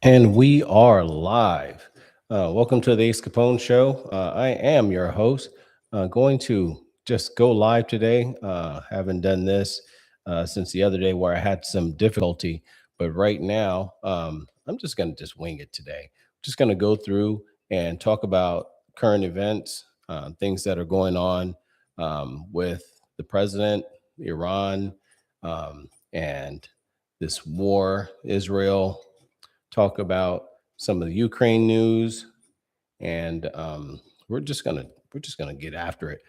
And we are live. Welcome to the Ace Capone Show. I am your host. Going to just go live today. Haven't done this since the other day where I had some difficulty, but right now I'm just going to just wing it today. Just going to go through and talk about current events, things that are going on with the president, Iran, and this war, Israel, talk about some of the Ukraine news, and we're just gonna get after it.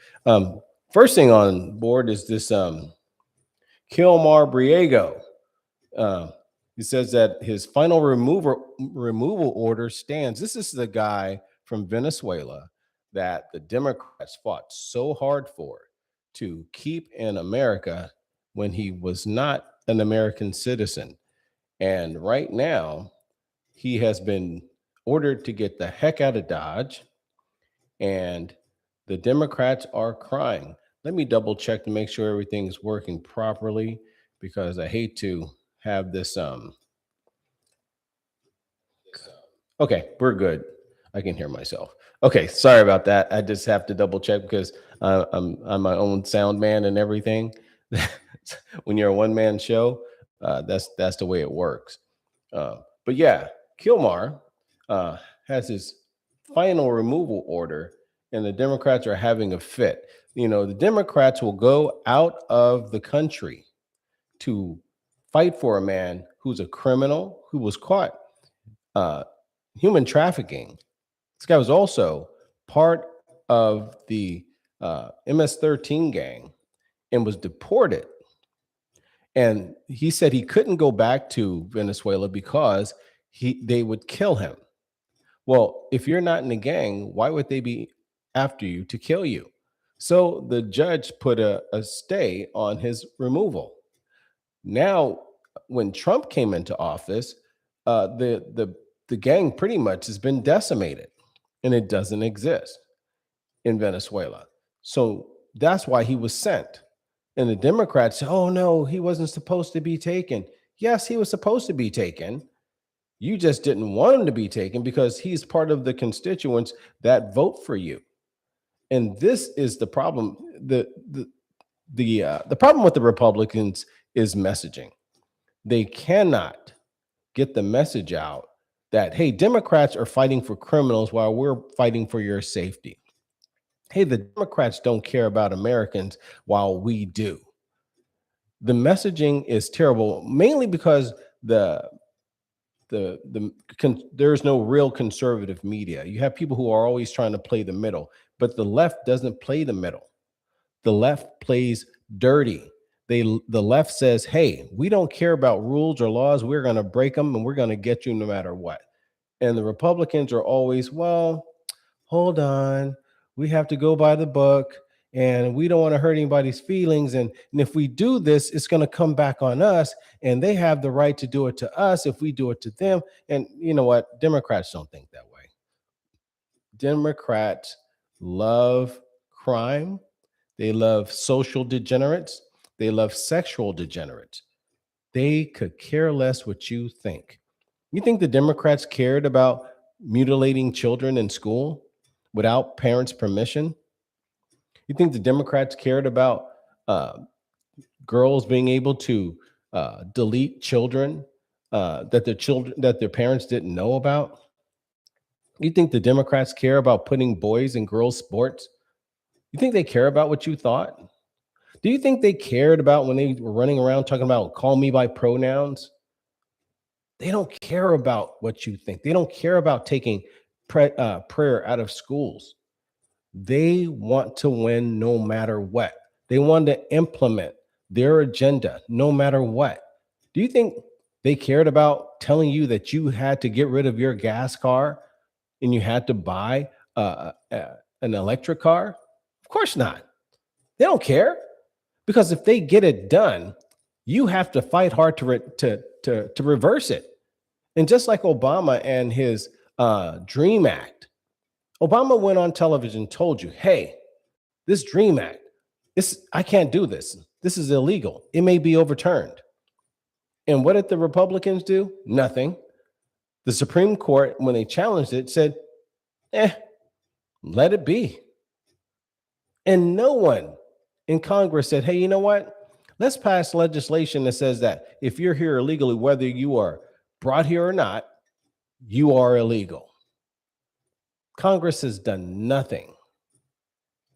First thing on board is this Kilmar Briego. Uh, he says that his final removal order stands. This is the guy from Venezuela that the Democrats fought so hard for to keep in America when he was not an American citizen. And right now, he has been ordered to get the heck out of Dodge, and the Democrats are crying. Let me double check to make sure everything's working properly because I hate to have this. Okay, we're good. I can hear myself. Okay, sorry about that. I just have to double check because I'm my own sound man and everything. When you're a one man show, that's the way it works. But yeah, Kilmar has his final removal order, and the Democrats are having a fit. You know, the Democrats will go out of the country to fight for a man who's a criminal who was caught uh, human trafficking. This guy was also part of the MS-13 gang and was deported. And he said he couldn't go back to Venezuela because they would kill him. Well, if you're not in the gang, why would they be after you to kill you? So the judge put a stay on his removal. Now, when Trump came into office, the gang pretty much has been decimated, and it doesn't exist in Venezuela. So that's why he was sent. And the Democrats say, "Oh no, he wasn't supposed to be taken." Yes, he was supposed to be taken. You just didn't want him to be taken because he's part of the constituents that vote for you. And this is the problem. The problem with the Republicans is messaging. They cannot get the message out that, hey, Democrats are fighting for criminals while we're fighting for your safety. Hey, the Democrats don't care about Americans while we do. The messaging is terrible, mainly because there's no real conservative media. You have people who are always trying to play the middle, but the left doesn't play the middle. The left plays dirty. The left says, "Hey, we don't care about rules or laws. We're going to break them, and we're going to get you no matter what." And the Republicans are always, "Well, hold on. We have to go by the book, and we don't want to hurt anybody's feelings. And if we do this, it's going to come back on us, and they have the right to do it to us if we do it to them." And you know what? Democrats don't think that way. Democrats love crime. They love social degenerates. They love sexual degenerates. They could care less what you think. You think the Democrats cared about mutilating children in school without parents' permission? You think the Democrats cared about uh, girls being able to delete children that their parents didn't know about? You think the Democrats care about putting boys in girls' sports? You think they care about what you thought? Do you think they cared about when they were running around talking about call me by pronouns? They don't care about what you think. They don't care about taking prayer out of schools. They want to win no matter what. They want to implement their agenda no matter what. Do you think they cared about telling you that you had to get rid of your gas car and you had to buy an electric car? Of course not. They don't care because if they get it done, you have to fight hard to reverse it. And just like Obama and his Dream Act, Obama went on television, told you, "Hey, this Dream Act, I can't do this. This is illegal. It may be overturned." And what did the Republicans do? Nothing. The Supreme Court, when they challenged it, said, eh, let it be. And no one in Congress said, hey, you know what? Let's pass legislation that says that if you're here illegally, whether you are brought here or not, you are illegal. Congress has done nothing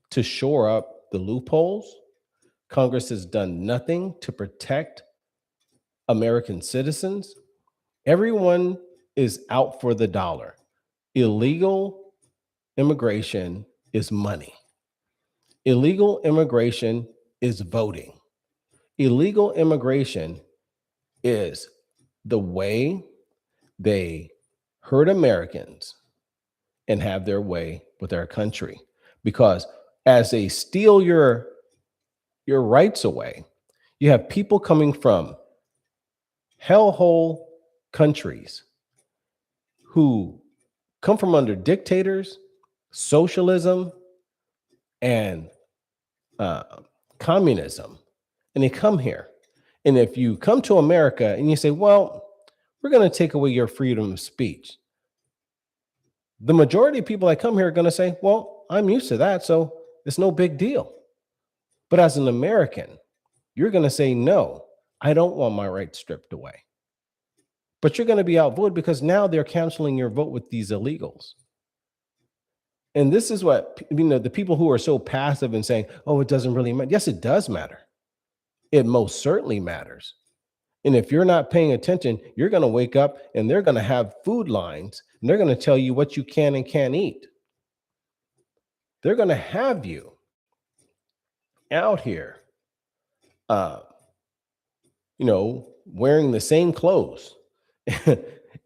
to shore up the loopholes. Congress has done nothing to protect American citizens. Everyone is out for the dollar. Illegal immigration is money. Illegal immigration is voting. Illegal immigration is the way they hurt Americans and have their way with our country. Because as they steal your rights away, you have people coming from hellhole countries who come from under dictators, socialism, and communism, and they come here. And if you come to America and you say, well, we're going to take away your freedom of speech, the majority of people that come here are going to say, well, I'm used to that, so it's no big deal. But as an American, you're going to say, no, I don't want my rights stripped away. But you're going to be outvoted because now they're canceling your vote with these illegals. And this is what, the people who are so passive and saying, oh, it doesn't really matter. Yes, it does matter. It most certainly matters. And if you're not paying attention, you're going to wake up and they're going to have food lines and they're going to tell you what you can and can't eat. They're going to have you out here, wearing the same clothes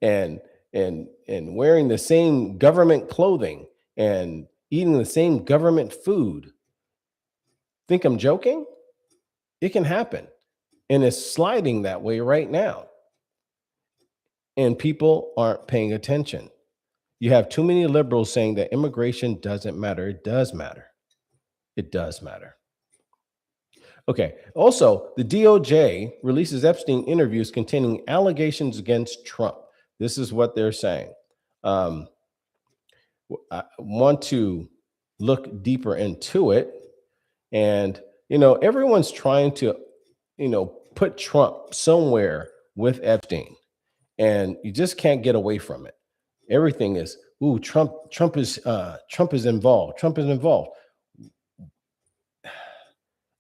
and wearing the same government clothing and eating the same government food. Think I'm joking? It can happen. And it's sliding that way right now. And people aren't paying attention. You have too many liberals saying that immigration doesn't matter. It does matter. It does matter. Okay. Also, the DOJ releases Epstein interviews containing allegations against Trump. This is what they're saying. I want to look deeper into it. And, everyone's trying to, put Trump somewhere with Epstein. And you just can't get away from it. Everything is, ooh, Trump is involved. Trump is involved.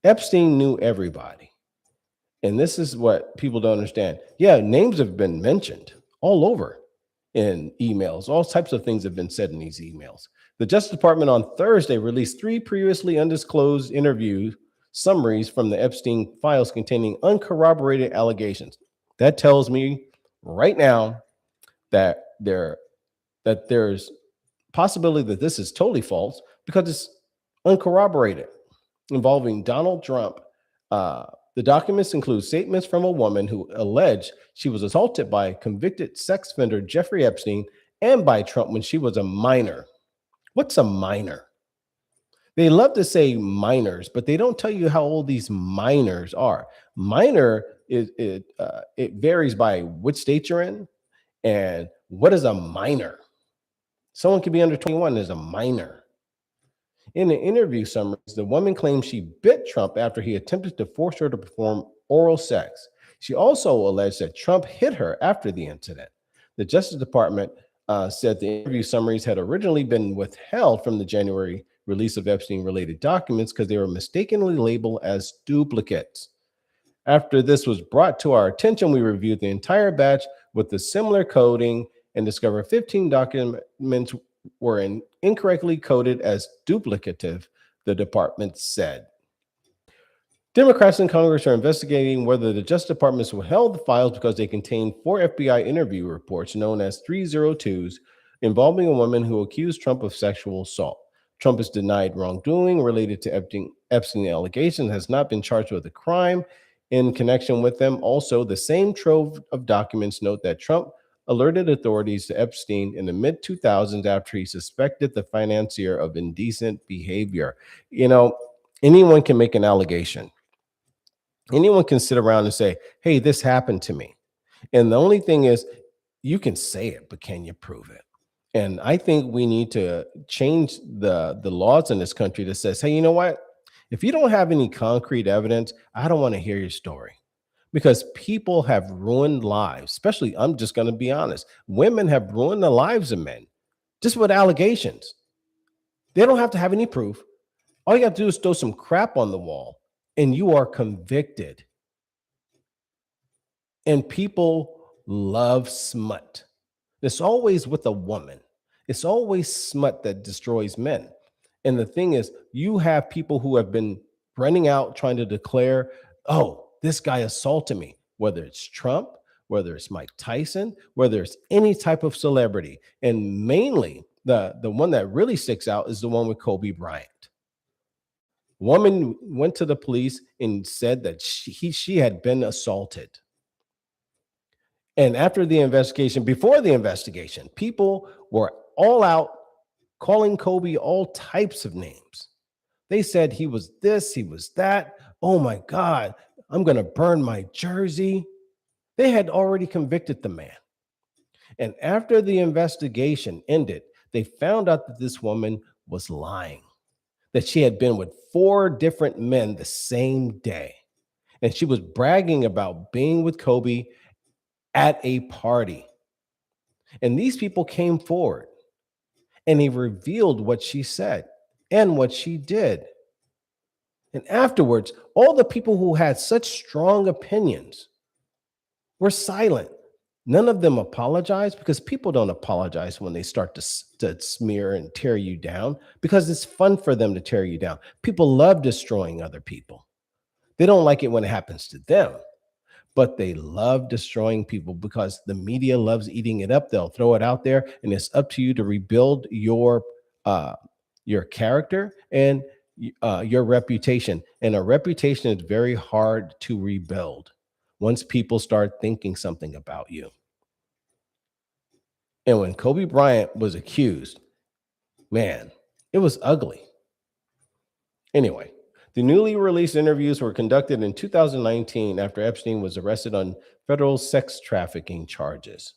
Epstein knew everybody. And this is what people don't understand. Yeah, names have been mentioned all over in emails. All types of things have been said in these emails. The Justice Department on Thursday released 3 previously undisclosed interview summaries from the Epstein files containing uncorroborated allegations. That tells me right now that there's possibility that this is totally false because it's uncorroborated, involving Donald Trump. The documents include statements from a woman who alleged she was assaulted by convicted sex offender Jeffrey Epstein and by Trump when she was a minor. What's a minor? They love to say minors, but they don't tell you how old these minors are. Minor it varies by which state you're in, and what is a minor? Someone could be under 21 as a minor. In the interview summaries, the woman claims she bit Trump after he attempted to force her to perform oral sex. She also alleged that Trump hit her after the incident. The Justice Department said the interview summaries had originally been withheld from the January release of Epstein-related documents because they were mistakenly labeled as duplicates. After this was brought to our attention, we reviewed the entire batch with the similar coding and discovered 15 documents were incorrectly coded as duplicative, the department said. Democrats in Congress are investigating whether the Justice Department withheld the files because they contain 4 FBI interview reports known as 302s involving a woman who accused Trump of sexual assault. Trump has denied wrongdoing related to Epstein allegations, has not been charged with a crime in connection with them. Also, the same trove of documents note that Trump alerted authorities to Epstein in the mid-2000s after he suspected the financier of indecent behavior. Anyone can make an allegation. Anyone can sit around and say, hey, this happened to me. And the only thing is, You can say it, but can you prove it? And I think we need to change the laws in this country that says, hey, you know what? If you don't have any concrete evidence, I don't want to hear your story. Because people have ruined lives, especially, I'm just going to be honest, women have ruined the lives of men just with allegations. They don't have to have any proof. All you have to do is throw some crap on the wall and you are convicted. And people love smut. It's always with a woman. It's always smut that destroys men. And the thing is, you have people who have been running out trying to declare, oh, this guy assaulted me, whether it's Trump, whether it's Mike Tyson, whether it's any type of celebrity. And mainly, the one that really sticks out is the one with Kobe Bryant. Woman went to the police and said that she had been assaulted. And after the investigation, before the investigation, people were all out calling Kobe all types of names. They said he was this, he was that. Oh my God, I'm going to burn my jersey. They had already convicted the man. And after the investigation ended, they found out that this woman was lying, that she had been with 4 different men the same day. And she was bragging about being with Kobe at a party. And these people came forward and he revealed what she said and what she did. And afterwards, all the people who had such strong opinions were silent. None of them apologized, because people don't apologize when they start to smear and tear you down, because it's fun for them to tear you down. People love destroying other people. They don't like it when it happens to them, but they love destroying people because the media loves eating it up. They'll throw it out there, and it's up to you to rebuild your character and your reputation. And a reputation is very hard to rebuild once people start thinking something about you. And when Kobe Bryant was accused, man, it was ugly. Anyway, the newly released interviews were conducted in 2019 after Epstein was arrested on federal sex trafficking charges.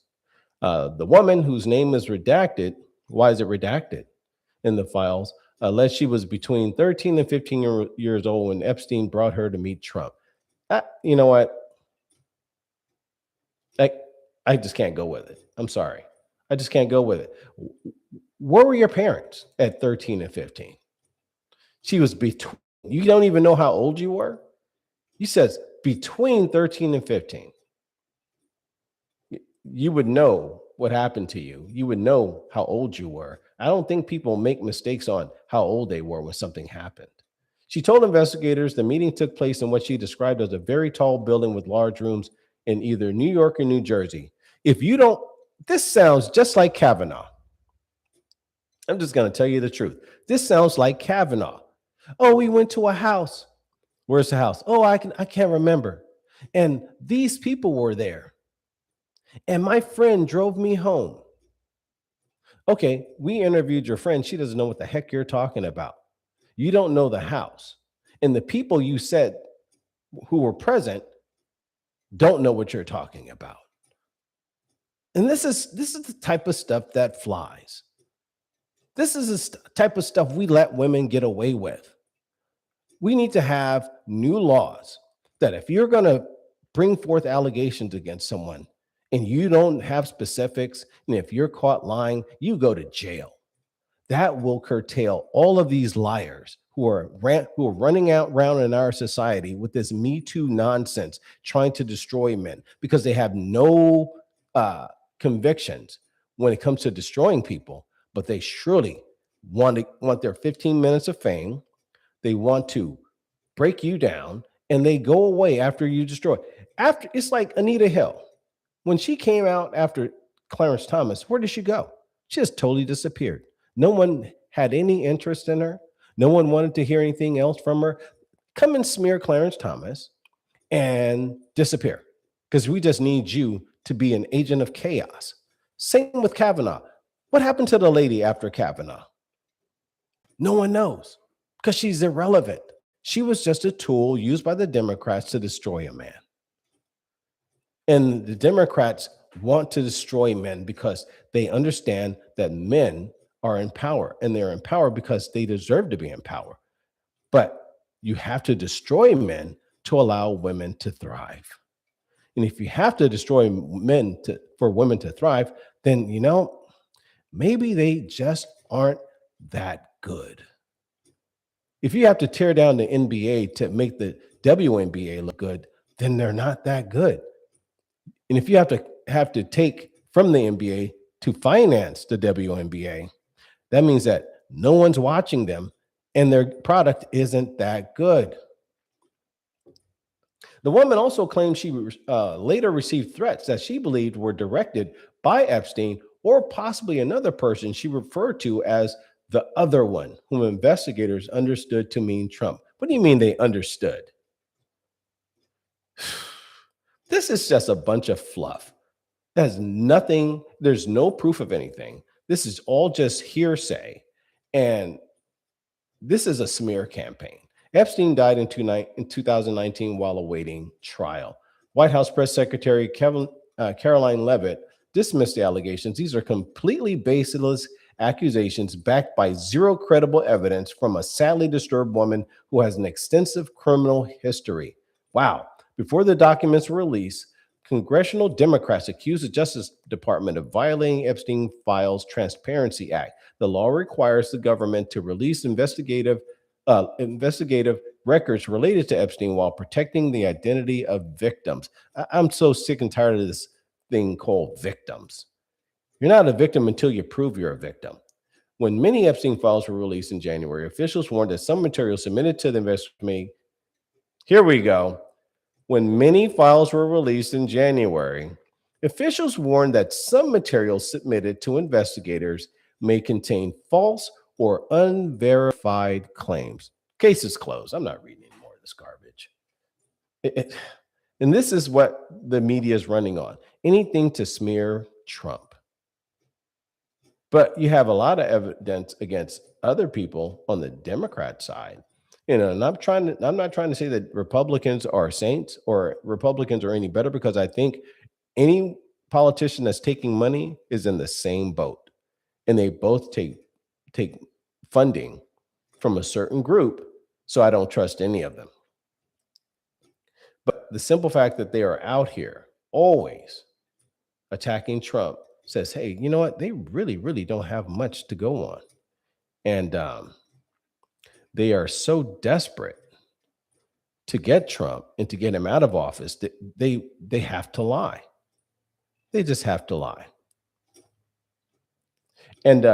The woman, whose name is redacted, why is it redacted in the files, alleged she was between 13 and 15 years old when Epstein brought her to meet Trump. You know what? I just can't go with it. I'm sorry. I just can't go with it. Where were your parents at 13 and 15? She was between. You don't even know how old you were? You said between 13 and 15. You would know what happened to you. You would know how old you were. I don't think people make mistakes on how old they were when something happened. She told investigators the meeting took place in what she described as a very tall building with large rooms in either New York or New Jersey. If you don't, this sounds just like Kavanaugh. I'm just going to tell you the truth. This sounds like Kavanaugh. Oh, we went to a house. Where's the house? Oh, I can't remember. And these people were there. And my friend drove me home. Okay, we interviewed your friend. She doesn't know what the heck you're talking about. You don't know the house. And the people you said who were present don't know what you're talking about. And this is the type of stuff that flies. This is the type of stuff we let women get away with. We need to have new laws that if you're going to bring forth allegations against someone and you don't have specifics, and if you're caught lying, you go to jail. That will curtail all of these liars who are running around in our society with this Me Too nonsense, trying to destroy men because they have no convictions when it comes to destroying people, but they surely want their 15 minutes of fame. They want to break you down, and they go away after you destroy. After, it's like Anita Hill. When she came out after Clarence Thomas, where did she go? She just totally disappeared. No one had any interest in her. No one wanted to hear anything else from her. Come and smear Clarence Thomas and disappear, because we just need you to be an agent of chaos. Same with Kavanaugh. What happened to the lady after Kavanaugh? No one knows, because she's irrelevant. She was just a tool used by the Democrats to destroy a man. And the Democrats want to destroy men because they understand that men are in power, and they're in power because they deserve to be in power. But you have to destroy men to allow women to thrive. And if you have to destroy men for women to thrive, then maybe they just aren't that good. If you have to tear down the NBA to make the WNBA look good, then they're not that good. And if you have to take from the NBA to finance the WNBA, that means that no one's watching them and their product isn't that good. The woman also claimed she later received threats that she believed were directed by Epstein or possibly another person she referred to as the other one, whom investigators understood to mean Trump. What do you mean they understood? This is just a bunch of fluff. There's nothing, there's no proof of anything. This is all just hearsay. And this is a smear campaign. Epstein died in 2019 while awaiting trial. White House Press Secretary Caroline Leavitt dismissed the allegations. These are completely baseless accusations backed by zero credible evidence from a sadly disturbed woman who has an extensive criminal history. Wow. Before the documents were released, congressional Democrats accused the Justice Department of violating Epstein Files Transparency Act. The law requires the government to release investigative records related to Epstein while protecting the identity of victims. I'm so sick and tired of this thing called victims. You're not a victim until you prove you're a victim. When many Epstein files were released in January, officials warned that some material submitted to the investigation. Here we go. When many files were released in January, officials warned that some material submitted to investigators may contain false or unverified claims. Case is closed. I'm not reading any more of this garbage. And this is what the media is running on. Anything to smear Trump. But you have a lot of evidence against other people on the Democrat side. And I'm not trying to say that Republicans are saints or Republicans are any better, because I think any politician that's taking money is in the same boat. And they both take funding from a certain group. So I don't trust any of them. But the simple fact that they are out here always attacking Trump says, hey, you know what? They really, really don't have much to go on. And they are so desperate to get Trump and to get him out of office that they have to lie. They just have to lie. And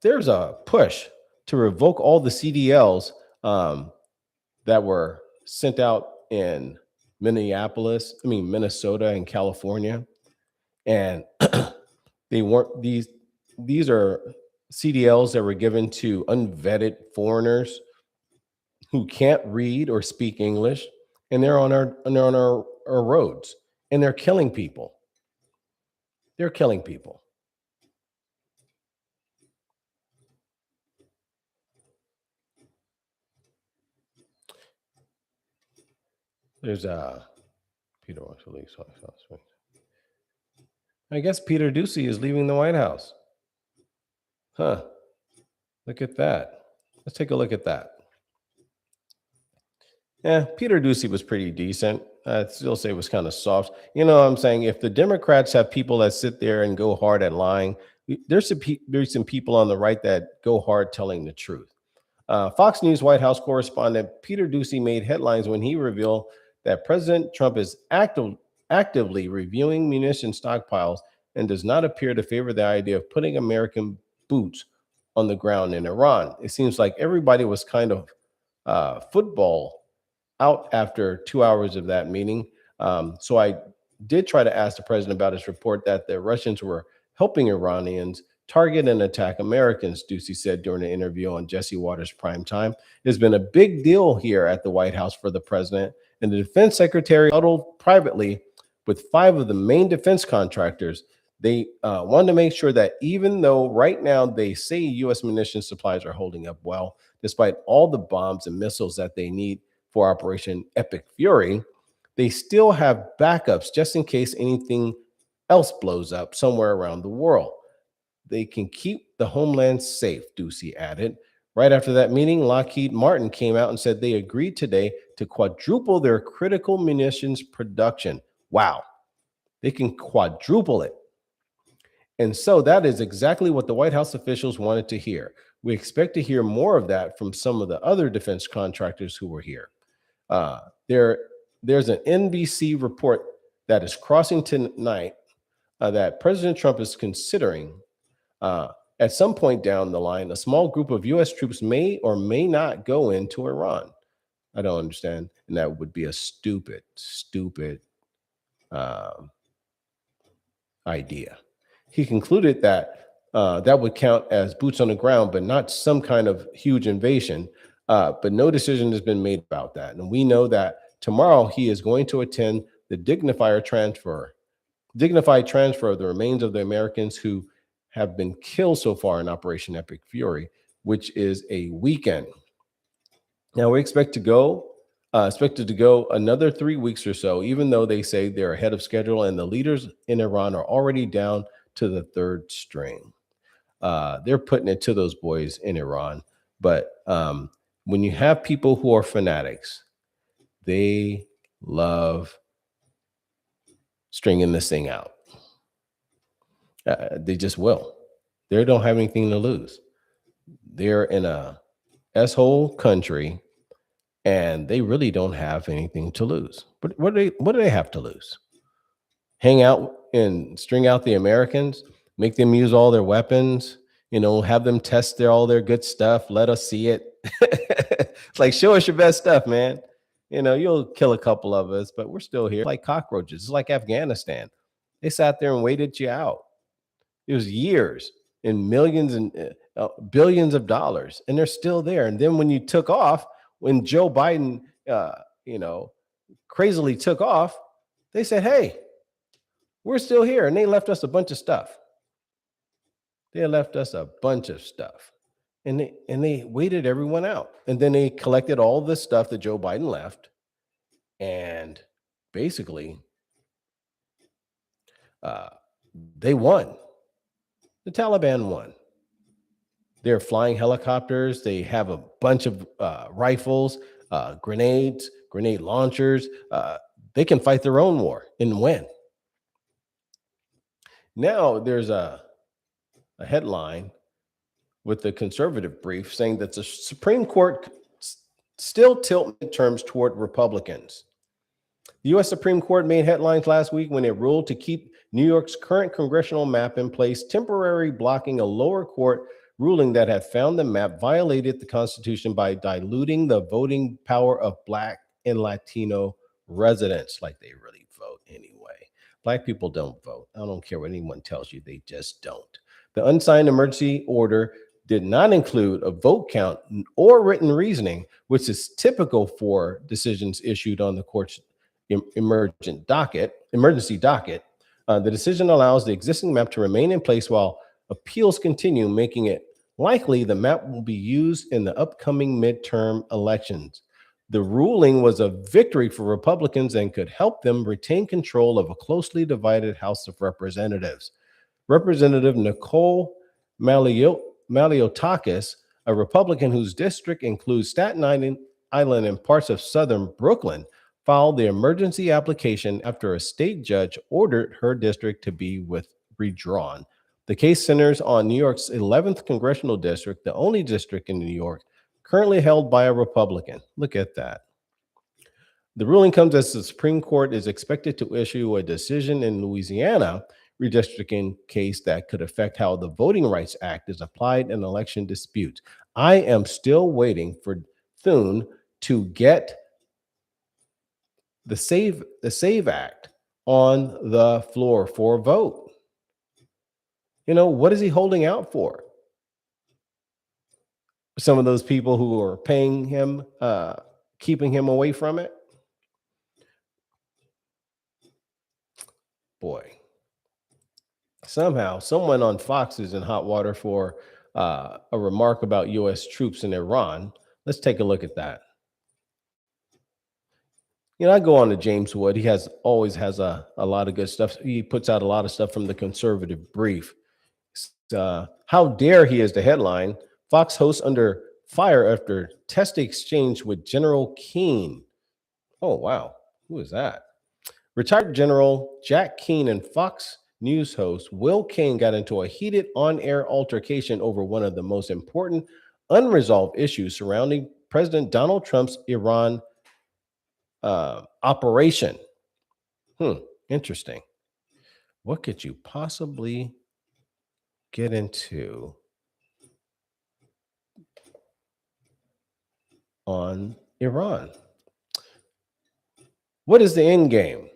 there's a push to revoke all the CDLs that were sent out in Minnesota and California. And they weren't these are CDLs that were given to unvetted foreigners who can't read or speak English, and they're on our roads, and they're killing people. They're killing people. There's Peter wants to leave. I guess Peter Ducey is leaving the White House. Huh. Look at that. Let's take a look at that. Yeah, Peter Ducey was pretty decent. I'd still say it was kind of soft. You know what I'm saying? If the Democrats have people that sit there and go hard at lying, there's some people on the right that go hard telling the truth. Fox News White House correspondent Peter Ducey made headlines when he revealed that President Trump is actively reviewing munition stockpiles and does not appear to favor the idea of putting American boots on the ground in Iran. It seems like everybody was kind of football out after 2 hours of that meeting. So I did try to ask the president about his report that the Russians were helping Iranians target and attack Americans, Ducey said during an interview on Jesse Waters' Prime Time. It's been a big deal here at the White House for the president, and the defense secretary huddled privately with 5 of the main defense contractors. They wanted to make sure that even though right now they say U.S. munition supplies are holding up well, despite all the bombs and missiles that they need for Operation Epic Fury, they still have backups just in case anything else blows up somewhere around the world. They can keep the homeland safe, Ducey added. Right after that meeting, Lockheed Martin came out and said they agreed today to quadruple their critical munitions production. Wow, they can quadruple it. And so that is exactly what the White House officials wanted to hear. We expect to hear more of that from some of the other defense contractors who were here. Uh, there, there's an NBC report that is crossing tonight that President Trump is considering at some point down the line, a small group of U.S. troops may or may not go into Iran. I don't understand. And that would be a stupid um, idea. He concluded that that would count as boots on the ground, but not some kind of huge invasion. But no decision has been made about that. And we know that tomorrow he is going to attend the dignified transfer of the remains of the Americans who have been killed so far in Operation Epic Fury, which is a weekend. Now we expected to go another 3 weeks or so, even though they say they're ahead of schedule and the leaders in Iran are already down to the third string. They're putting it to those boys in Iran. But when you have people who are fanatics, they love stringing this thing out. They just will. They don't have anything to lose. They're in a S-hole country, and they really don't have anything to lose. But what do they have to lose? Hang out and string out the Americans, make them use all their weapons, have them test all their good stuff, let us see it. It's like, show us your best stuff, man. You'll kill a couple of us, but we're still here like cockroaches. It's like Afghanistan. They sat there and waited you out. It was years and millions and billions of dollars, and they're still there. And then when you took off, when Joe Biden, crazily took off, they said, hey, we're still here. And they left us a bunch of stuff. And they waited everyone out. And then they collected all the stuff that Joe Biden left. And basically, they won. The Taliban won. They're flying helicopters. They have a bunch of rifles, grenades, grenade launchers. They can fight their own war and win. Now there's a headline with the conservative brief saying that the Supreme Court still tilt midterms toward Republicans. The U.S. Supreme Court made headlines last week when it ruled to keep New York's current congressional map in place, temporarily blocking a lower court ruling that had found the map violated the Constitution by diluting the voting power of Black and Latino residents. Like they really vote anyway. Black people don't vote. I don't care what anyone tells you. They just don't. The unsigned emergency order did not include a vote count or written reasoning, which is typical for decisions issued on the court's emergency docket. The decision allows the existing map to remain in place while appeals continue, making it likely the map will be used in the upcoming midterm elections. The ruling was a victory for Republicans and could help them retain control of a closely divided House of Representatives. Representative Nicole Maliotakis, a Republican whose district includes Staten Island and parts of southern Brooklyn, filed the emergency application after a state judge ordered her district to be redrawn. The case centers on New York's 11th congressional district, the only district in New York currently held by a Republican. Look at that. The ruling comes as the Supreme Court is expected to issue a decision in Louisiana redistricting case that could affect how the Voting Rights Act is applied in election disputes. I am still waiting for Thune to get the SAVE Act on the floor for a vote. What is he holding out for? Some of those people who are paying him, keeping him away from it. Boy, somehow someone on Fox is in hot water for a remark about U.S. troops in Iran. Let's take a look at that. I go on to James Wood. He always has a lot of good stuff. He puts out a lot of stuff from the Conservative Brief. How dare he is the headline. Fox hosts under fire after test exchange with General Keane. Oh, wow. Who is that? Retired General Jack Keane and Fox News host Will Cain got into a heated on air altercation over one of the most important unresolved issues surrounding President Donald Trump's Iran operation. Interesting. What could you possibly get into on Iran? What is the end game?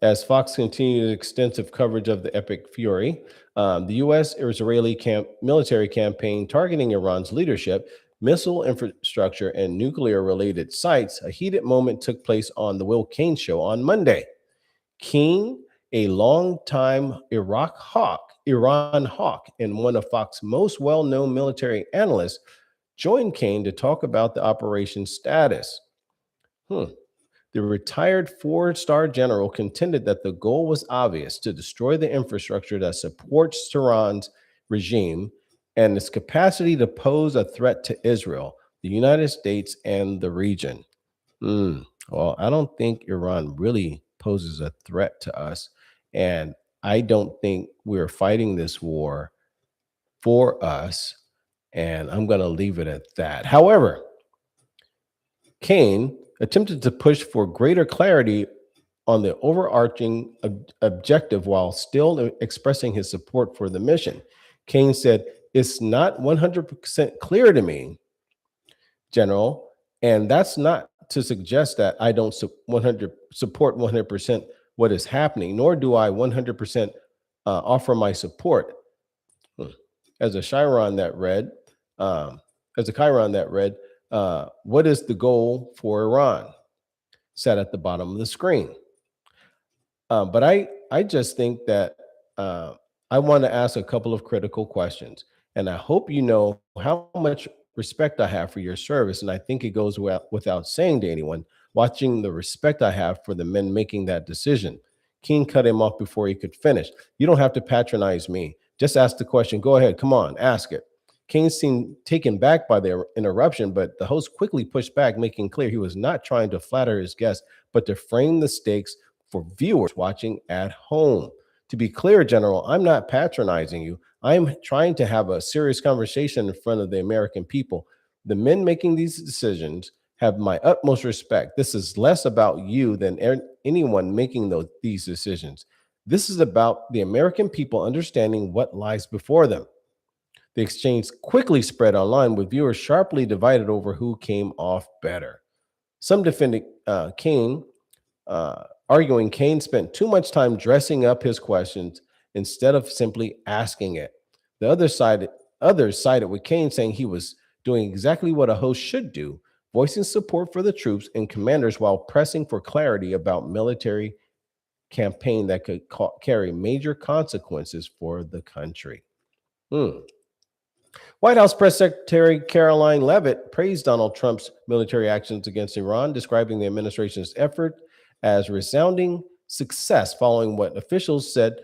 As Fox continued extensive coverage of the epic fury, the U.S. Israeli military campaign targeting Iran's leadership, missile infrastructure, and nuclear related sites, a heated moment took place on the Will Cain Show on Monday. King, a longtime Iran hawk, and one of Fox's most well known military analysts, joined Cain to talk about the operation's status. The retired four-star general contended that the goal was obvious: to destroy the infrastructure that supports Tehran's regime and its capacity to pose a threat to Israel, the United States, and the region. Well, I don't think Iran really poses a threat to us. And I don't think we're fighting this war for us. And I'm going to leave it at that. However, Cain attempted to push for greater clarity on the overarching objective while still expressing his support for the mission. Cain said, "It's not 100% clear to me, General, and that's not to suggest that I don't support 100% what is happening, nor do I 100% offer my support." As a Chiron that read, what is the goal for Iran? Sat at the bottom of the screen. But I just think that I want to ask a couple of critical questions, and I hope you know how much respect I have for your service. And I think it goes without saying to anyone watching the respect I have for the men making that decision. King cut him off before he could finish. "You don't have to patronize me. Just ask the question. Go ahead. Come on, ask it." King seemed taken back by the interruption, but the host quickly pushed back, making clear he was not trying to flatter his guests, but to frame the stakes for viewers watching at home. "To be clear, General, I'm not patronizing you. I'm trying to have a serious conversation in front of the American people. The men making these decisions have my utmost respect. This is less about you than anyone making these decisions. This is about the American people understanding what lies before them." The exchange quickly spread online, with viewers sharply divided over who came off better. Some defended Cain, arguing Cain spent too much time dressing up his questions instead of simply asking it. The others sided with Cain, saying he was doing exactly what a host should do, voicing support for the troops and commanders while pressing for clarity about military campaign that could carry major consequences for the country. White House Press Secretary Caroline Leavitt praised Donald Trump's military actions against Iran, describing the administration's effort as resounding success following what officials said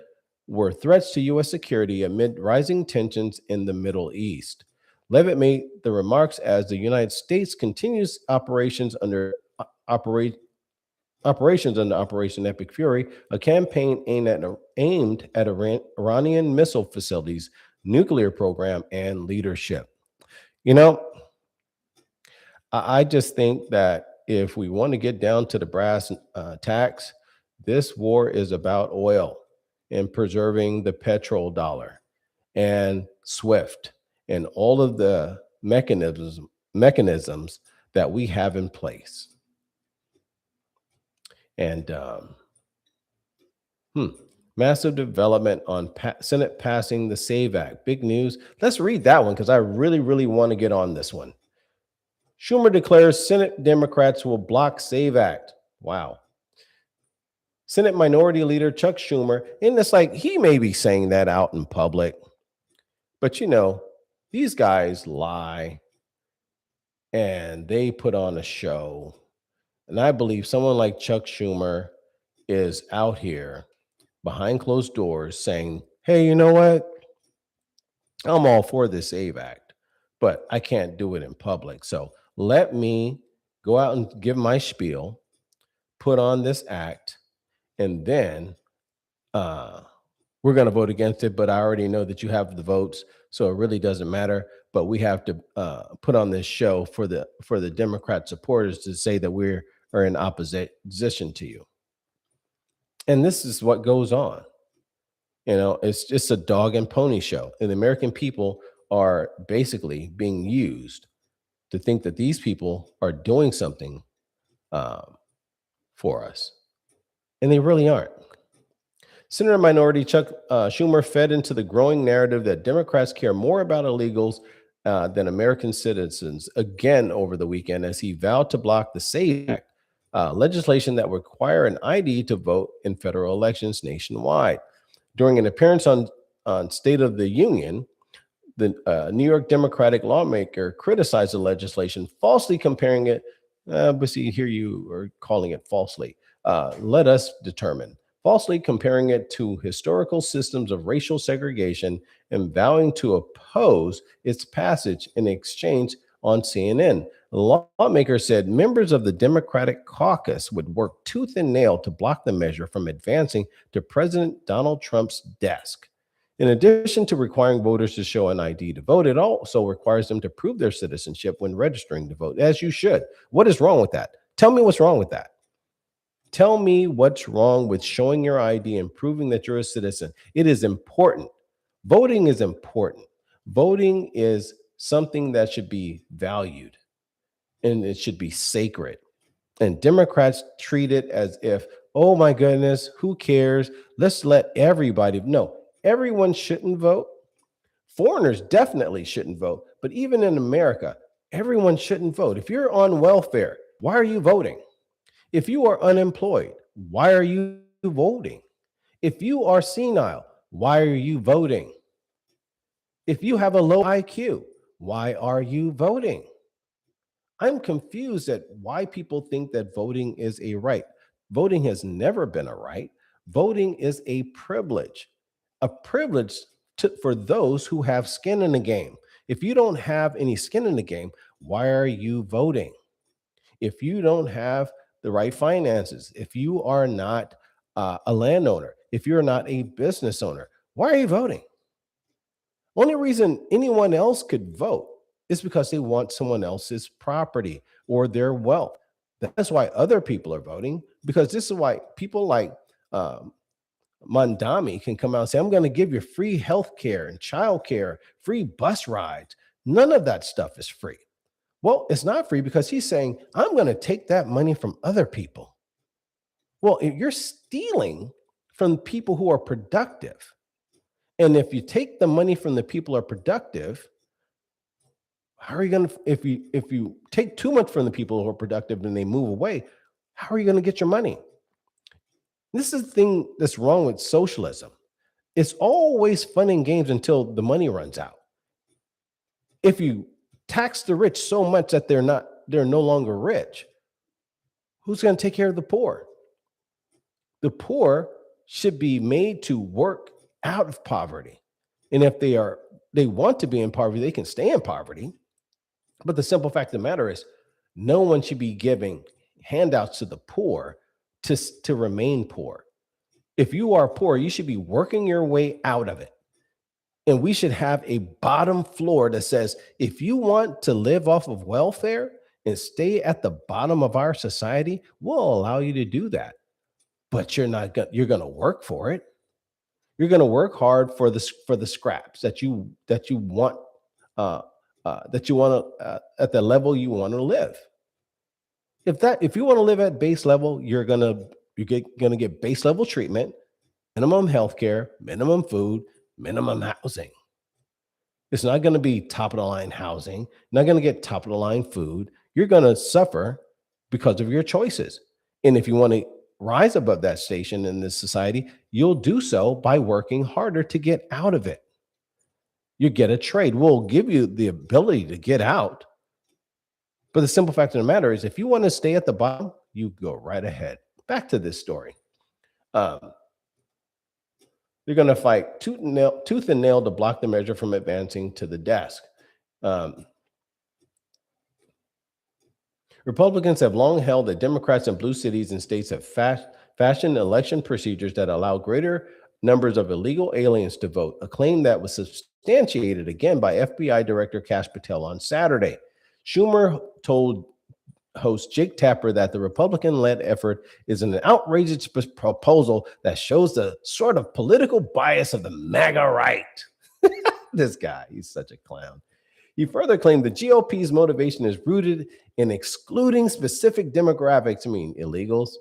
were threats to U.S. security amid rising tensions in the Middle East. Leavitt made the remarks as the United States continues operations under Operation Epic Fury, a campaign aimed at Iranian missile facilities, nuclear program, and leadership. I just think that if we want to get down to the brass tacks, this war is about oil and preserving the petrodollar and SWIFT and all of the mechanisms that we have in place. And massive development on Senate passing the SAVE Act. Big news. Let's read that one because I really, really want to get on this one. Schumer declares Senate Democrats will block SAVE Act. Wow. Senate Minority Leader Chuck Schumer, and it's like he may be saying that out in public, but these guys lie and they put on a show. And I believe someone like Chuck Schumer is out here behind closed doors saying, hey, you know what? I'm all for this SAVE Act, but I can't do it in public. So let me go out and give my spiel, put on this act, and then uh, we're going to vote against it. But I already know that you have the votes, so it really doesn't matter. But we have to put on this show for the Democrat supporters to say that are in opposition to you. And this is what goes on. It's just a dog and pony show. And the American people are basically being used to think that these people are doing something um, for us. And they really aren't. Senator Minority Chuck Schumer fed into the growing narrative that Democrats care more about illegals than American citizens again over the weekend as he vowed to block the SAVE Act, legislation that would require an ID to vote in federal elections nationwide. During an appearance on State of the Union, the New York Democratic lawmaker criticized the legislation, falsely comparing it, but see, here you are calling it falsely. Let us determine. Falsely comparing it to historical systems of racial segregation and vowing to oppose its passage in exchange on CNN. The lawmaker said members of the Democratic caucus would work tooth and nail to block the measure from advancing to President Donald Trump's desk. In addition to requiring voters to show an ID to vote, it also requires them to prove their citizenship when registering to vote, as you should. What is wrong with that? Tell me what's wrong with that. Tell me what's wrong with showing your ID and proving that you're a citizen. It is important. Voting is important. Voting is something that should be valued and it should be sacred. And Democrats treat it as if, oh my goodness, who cares? Let's let everybody. No, everyone shouldn't vote. Foreigners definitely shouldn't vote. But even in America, everyone shouldn't vote. If you're on welfare, why are you voting? If you are unemployed, why are you voting? If you are senile, why are you voting? If you have a low IQ, why are you voting? I'm confused at why people think that voting is a right. Voting has never been a right. Voting is a privilege for those who have skin in the game. If you don't have any skin in the game, why are you voting? If you don't have the right finances, if you are not a landowner, if you're not a business owner, why are you voting? Only reason anyone else could vote is because they want someone else's property or their wealth. That's why other people are voting, because this is why people like Mondami can come out and say, I'm going to give you free health care and child care, free bus rides. None of that stuff is free. Well, it's not free because he's saying, I'm going to take that money from other people. Well, if you're stealing from people who are productive, and if you take the money from the people who are productive, how are you going to, if you take too much from the people who are productive and they move away, how are you going to get your money? This is the thing that's wrong with socialism. It's always fun and games until the money runs out. If you tax the rich so much that they're no longer rich, who's going to take care of the poor? The poor should be made to work out of poverty. And if they want to be in poverty, they can stay in poverty. But the simple fact of the matter is, no one should be giving handouts to the poor to remain poor. If you are poor, you should be working your way out of it. And we should have a bottom floor that says, if you want to live off of welfare and stay at the bottom of our society, we'll allow you to do that. But you're going to work for it. You're going to work hard for the scraps that you want at the level you want to live. If you want to live at base level, you're gonna get base level treatment, minimum health care, minimum food, minimum housing. It's not going to be top of the line housing, not going to get top of the line food. You're going to suffer because of your choices. And if you want to rise above that station in this society, you'll do so by working harder to get out of it. You get a trade. We'll give you the ability to get out. But the simple fact of the matter is, if you want to stay at the bottom, You go right ahead. Back to this story. Um, they're going to fight tooth and nail to block the measure from advancing to the desk. Um, Republicans have long held that Democrats in blue cities and states have fashioned election procedures that allow greater numbers of illegal aliens to vote, a claim that was substantiated again by FBI Director Kash Patel on Saturday. Schumer told host Jake Tapper that the Republican led effort is an outrageous proposal that shows the sort of political bias of the MAGA right. This guy, he's such a clown. He further claimed the GOP's motivation is rooted in excluding specific demographics, I mean illegals,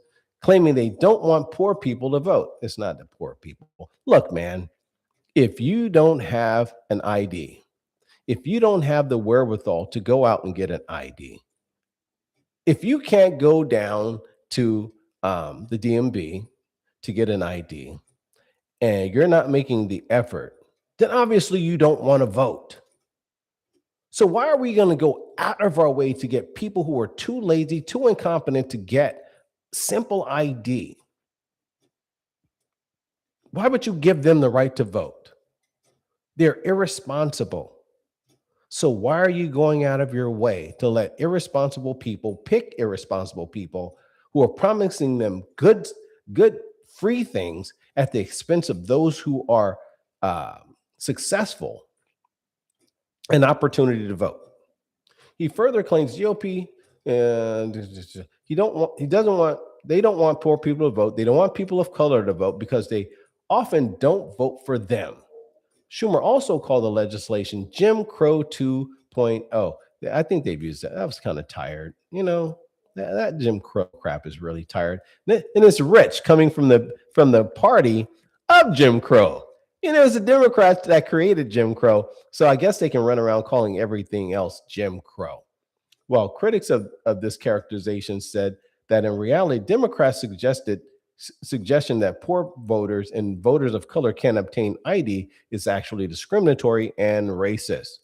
claiming they don't want poor people to vote. It's not the poor people. Look, man, if you don't have an ID, if you don't have the wherewithal to go out and get an ID, if you can't go down to the DMV to get an ID and you're not making the effort, then obviously you don't want to vote. So why are we going to go out of our way to get people who are too lazy, too incompetent to get simple ID? Why would you give them the right to vote? They're irresponsible. So why are you going out of your way to let irresponsible people pick irresponsible people who are promising them good free things at the expense of those who are successful an opportunity to vote? He further claims GOP and they don't want poor people to vote. They don't want people of color to vote because they often don't vote for them. Schumer also called the legislation Jim Crow 2.0. I think they've used that. I was kind of tired. You know, that Jim Crow crap is really tired. And it's rich coming from the party of Jim Crow. You know, it's the Democrats that created Jim Crow. So I guess they can run around calling everything else Jim Crow. Well, critics of this characterization said that in reality, Democrats suggestion that poor voters and voters of color can obtain ID is actually discriminatory and racist.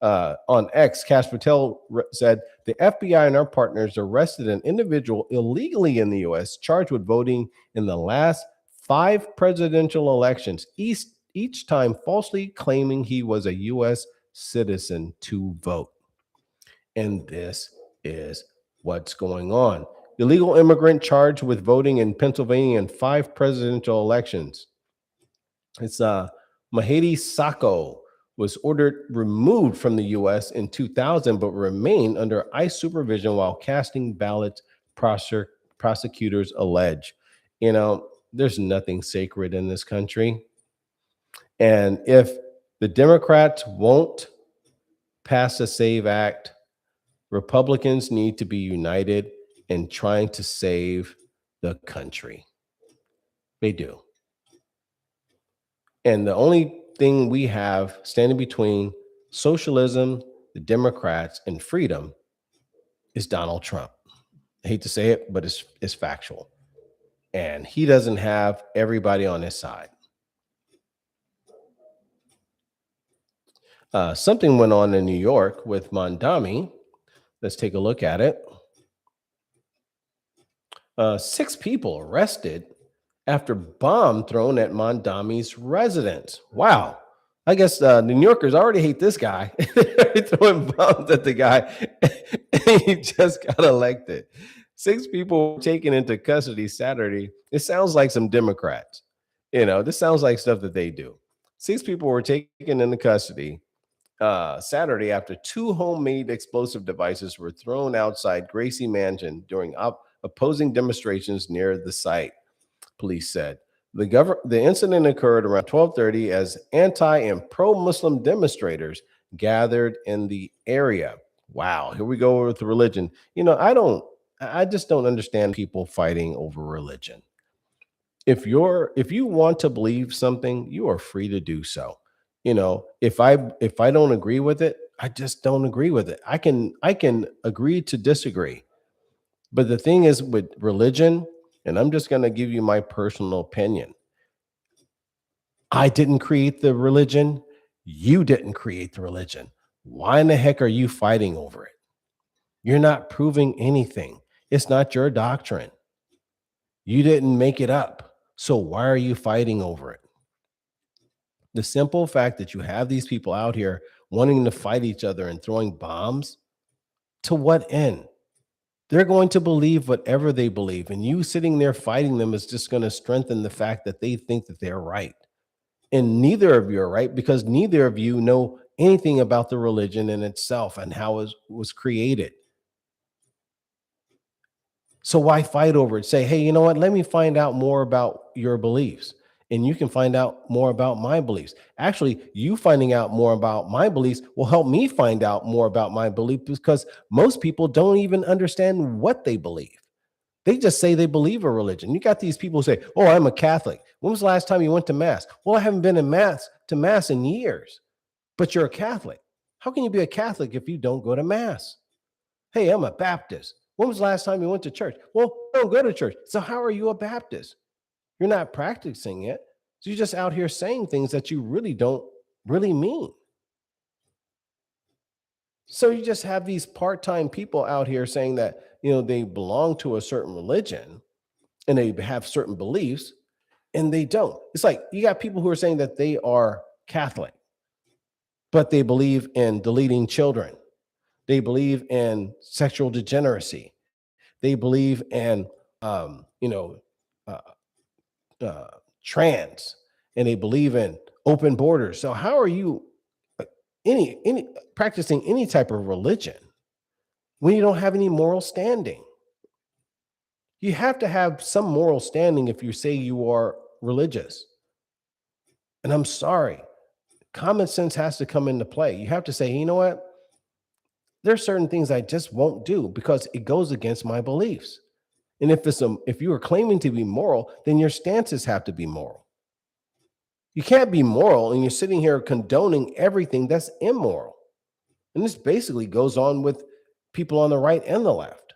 On X, Kash Patel said, the FBI and our partners arrested an individual illegally in the U.S. charged with voting in the last 5 presidential elections, each time falsely claiming he was a U.S. citizen to vote. And this is what's going on. Illegal immigrant charged with voting in Pennsylvania in 5 presidential elections. It's Mahedi Sacco was ordered removed from the U.S. in 2000, but remained under ICE supervision while casting ballots, prosecutors allege. You know, there's nothing sacred in this country. And if the Democrats won't pass a SAVE Act, Republicans need to be united in trying to save the country. They do. And the only thing we have standing between socialism, the Democrats, and freedom is Donald Trump. I hate to say it, but it's factual. And he doesn't have everybody on his side. Something went on in New York with Mondami. Let's take a look at it. 6 people arrested after bomb thrown at Mondami's residence. Wow. I guess the New Yorkers already hate this guy. They're throwing bombs at the guy. He just got elected. 6 people were taken into custody Saturday. It sounds like some Democrats. You know, this sounds like stuff that they do. 6 people were taken into custody Saturday after 2 homemade explosive devices were thrown outside Gracie Mansion during opposing demonstrations near the site, police said. The incident occurred around 12:30 as anti and pro-Muslim demonstrators gathered in the area. Wow, here we go with religion. You know, I just don't understand people fighting over religion. If you want to believe something, you are free to do so. You know, if I don't agree with it, I just don't agree with it. I can agree to disagree. But the thing is with religion, and I'm just going to give you my personal opinion. I didn't create the religion. You didn't create the religion. Why in the heck are you fighting over it? You're not proving anything. It's not your doctrine. You didn't make it up. So why are you fighting over it? The simple fact that you have these people out here wanting to fight each other and throwing bombs, to what end? They're going to believe whatever they believe, and you sitting there fighting them is just going to strengthen the fact that they think that they're right. And neither of you are right, because neither of you know anything about the religion in itself and how it was created. So why fight over it? Say, hey, you know what? Let me find out more about your beliefs. And you can find out more about my beliefs. Actually, you finding out more about my beliefs will help me find out more about my beliefs, because most people don't even understand what they believe. They just say they believe a religion. You got these people who say, oh, I'm a Catholic. When was the last time you went to mass? Well, I haven't been to mass in years, but you're a Catholic. How can you be a Catholic if you don't go to mass? Hey, I'm a Baptist. When was the last time you went to church? Well, I don't go to church. So how are you a Baptist? You're not practicing it. So you're just out here saying things that you really don't really mean. So you just have these part-time people out here saying that, they belong to a certain religion and they have certain beliefs, and they don't. It's like you got people who are saying that they are Catholic, but they believe in deleting children. They believe in sexual degeneracy. They believe in, uh, uh, trans, and they believe in open borders. So how are you uh, any practicing any type of religion when you don't have any moral standing? You have to have some moral standing if you say you are religious. And I'm sorry, common sense has to come into play. You have to say, you know what? There's certain things I just won't do because it goes against my beliefs. And if you are claiming to be moral, then your stances have to be moral. You can't be moral and you're sitting here condoning everything that's immoral. And this basically goes on with people on the right and the left.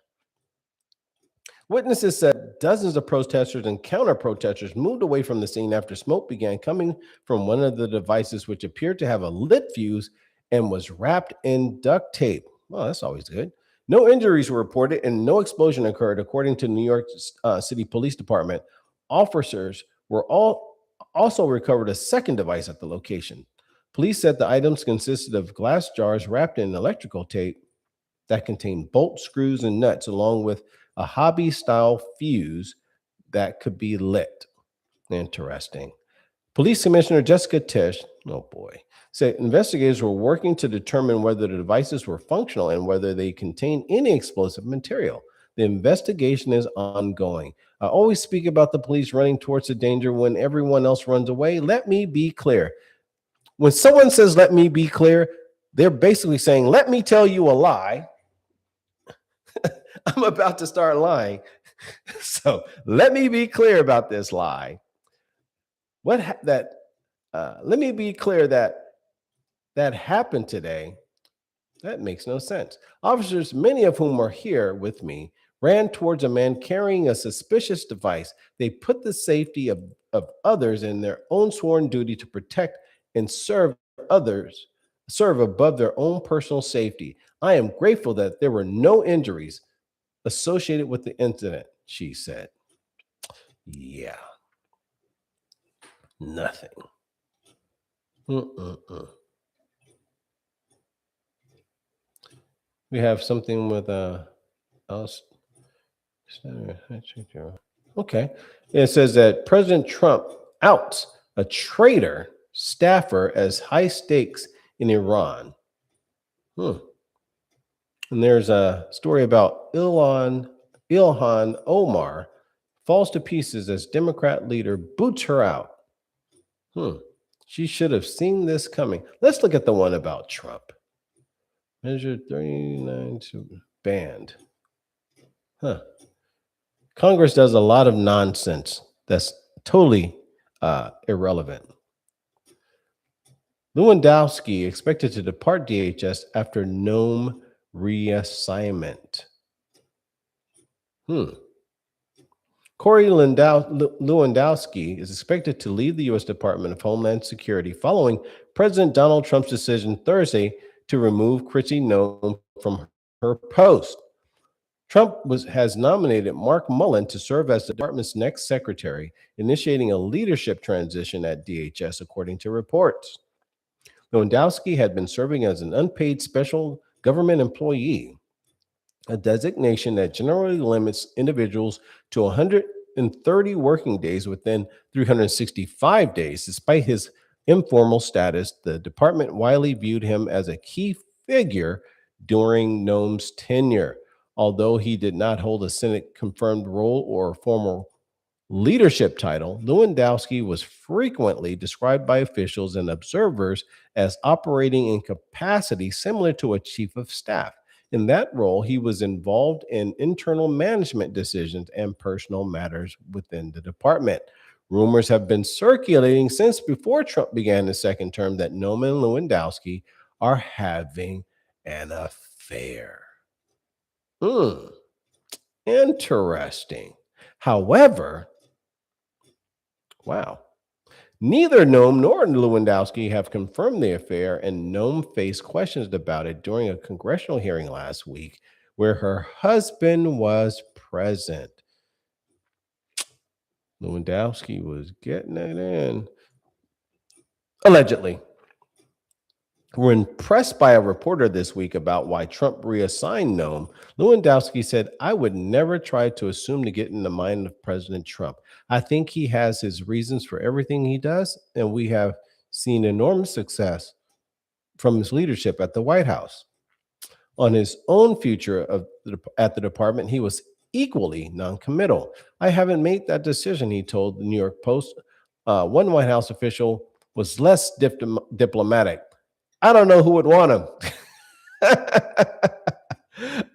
Witnesses said dozens of protesters and counter protesters moved away from the scene after smoke began coming from one of the devices, which appeared to have a lit fuse and was wrapped in duct tape. Well, that's always good. No injuries were reported and no explosion occurred, according to New York City Police Department. Officers were also recovered a second device at the location. Police said the items consisted of glass jars wrapped in electrical tape that contained bolts, screws, and nuts, along with a hobby-style fuse that could be lit. Interesting. Police Commissioner Jessica Tisch, oh boy, said investigators were working to determine whether the devices were functional and whether they contain any explosive material. The investigation is ongoing. I always speak about the police running towards the danger when everyone else runs away. Let me be clear. When someone says, let me be clear, they're basically saying, let me tell you a lie. I'm about to start lying. So let me be clear about this lie. Let me be clear that happened today. That makes no sense. Officers, many of whom are here with me, ran towards a man carrying a suspicious device. They put the safety of others and their own sworn duty to protect and serve others, serve above their own personal safety. I am grateful that there were no injuries associated with the incident, she said. Yeah, nothing. We have something with else. Okay. It says that President Trump outs a traitor staffer as high stakes in Iran. And there's a story about Ilhan Omar falls to pieces as Democrat leader boots her out. She should have seen this coming. Let's look at the one about Trump. Measure 39 to banned. Congress does a lot of nonsense that's totally irrelevant. Lewandowski expected to depart DHS after Nome reassignment. Corey Lewandowski is expected to leave the U.S. Department of Homeland Security following President Donald Trump's decision Thursday to remove Kristi Noem from her post. Has nominated Mark Mullen to serve as the department's next secretary, initiating a leadership transition at DHS, according to reports. Lewandowski had been serving as an unpaid special government employee, a designation that generally limits individuals to 130 working days within 365 days. Despite his informal status, the department widely viewed him as a key figure during Noam's tenure. Although he did not hold a Senate confirmed role or formal leadership title, Lewandowski was frequently described by officials and observers as operating in capacity similar to a chief of staff. In that role, he was involved in internal management decisions and personal matters within the department. Rumors have been circulating since before Trump began his second term that Noam and Lewandowski are having an affair. Interesting. However, wow. Neither Noam nor Lewandowski have confirmed the affair, and Noam faced questions about it during a congressional hearing last week where her husband was present. Lewandowski was getting it in. Allegedly. When pressed by a reporter this week about why Trump reassigned Noam, Lewandowski said, "I would never try to assume to get in the mind of President Trump. I think he has his reasons for everything he does, and we have seen enormous success from his leadership at the White House." On his own future at the department, he was equally noncommittal. "I haven't made that decision," he told the New York Post. One White House official was less diplomatic. "I don't know who would want him."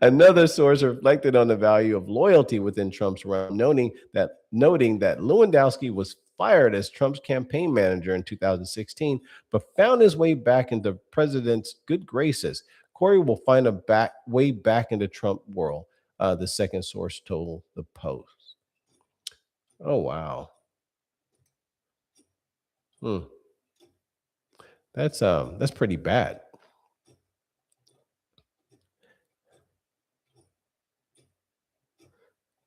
Another source reflected on the value of loyalty within Trump's realm, noting that Lewandowski was fired as Trump's campaign manager in 2016, but found his way back into president's good graces. Corey will find a way back into Trump world, the second source told the Post. Oh, wow. That's pretty bad.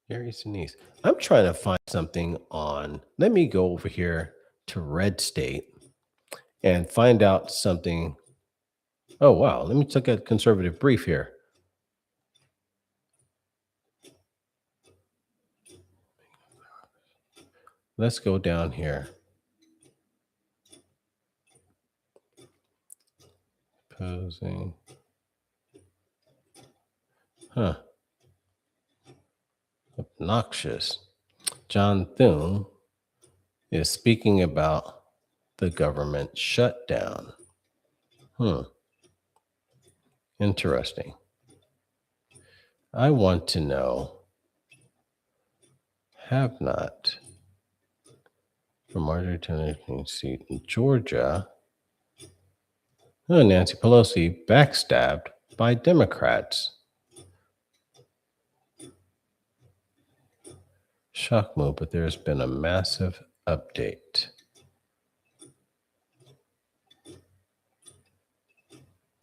Gary Sinise. I'm trying to find something on. Let me go over here to Red State and find out something. Oh, wow. Let me take a conservative brief here. Let's go down here. Posing. Obnoxious. John Thune is speaking about the government shutdown. Interesting. I want to know, have not from Marjorie Taylor Greene's seat in Georgia. Nancy Pelosi backstabbed by Democrats. Shock move, but there's been a massive update.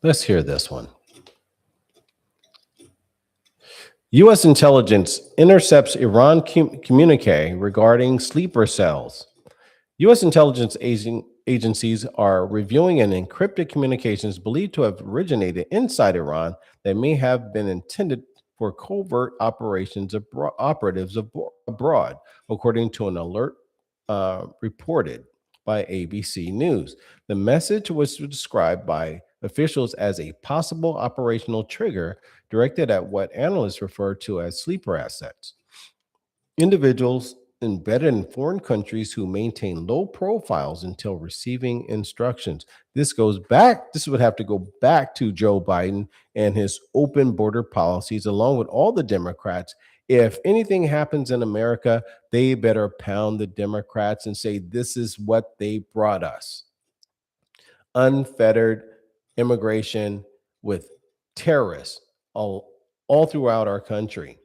Let's hear this one. U.S. intelligence intercepts Iran communique regarding sleeper cells. U.S. intelligence agencies are reviewing an encrypted communications believed to have originated inside Iran that may have been intended for covert operations operatives abroad, according to an alert reported by ABC News. The message was described by officials as a possible operational trigger directed at what analysts refer to as sleeper assets. Individuals embedded in foreign countries who maintain low profiles until receiving instructions. This would have to go back to Joe Biden and his open border policies, along with all the Democrats. If anything happens in America, they better pound the Democrats and say, this is what they brought us. Unfettered immigration with terrorists all throughout our country.